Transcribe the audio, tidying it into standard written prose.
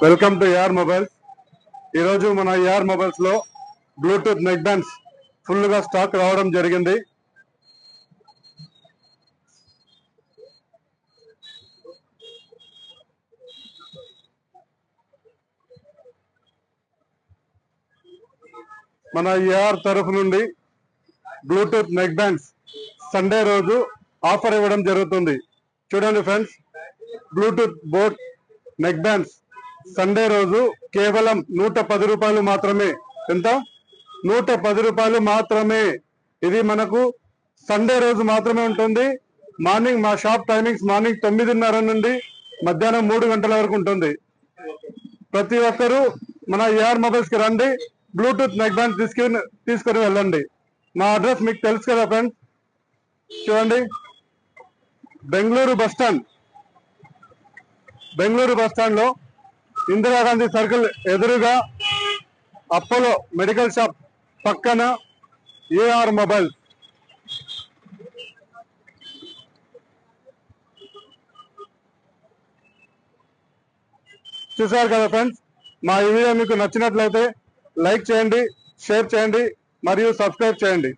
Welcome to AR mobiles. ఈరోజు మన AR mobiles లో బ్లూటూత్ నెక్ బ్యాండ్స్ ఫుల్ గా స్టాక్ రావడం జరిగింది. మన ఏఆర్ తరఫు నుండి బ్లూటూత్ నెక్ బ్యాండ్స్ సండే రోజు ఆఫర్ ఇవ్వడం జరుగుతుంది. చూడండి friends, Bluetooth boAt neckbands Sunday రోజు కేవలం 110 రూపాయలు మాత్రమే. ఎంత? 110 రూపాయలు మాత్రమే. ఇది మనకు సండే రోజు మాత్రమే ఉంటుంది. మార్నింగ్ మా షాప్ టైమింగ్స్ మార్నింగ్ 9:30 నుండి మధ్యాహ్నం 3 గంటల వరకు ఉంటుంది. ప్రతి ఒక్కరూ మన ఏఆర్ మొబైల్స్ కి రండి, బ్లూటూత్ నెక్ బ్యాండ్ తీసుకొని వెళ్ళండి. మా అడ్రస్ మీకు తెలుసు కదా ఫ్రెండ్స్. చూడండి, బెంగళూరు బస్ స్టాండ్ లో ఇందిరాగాంధీ సర్కిల్ ఎదురుగా అపోలో మెడికల్ షాప్ పక్కన ఏఆర్ మొబైల్. చూసారు కదా ఫ్రెండ్స్, మా ఈ వీడియో మీకు నచ్చినట్లయితే లైక్ చేయండి, షేర్ చేయండి మరియు సబ్స్క్రైబ్ చేయండి.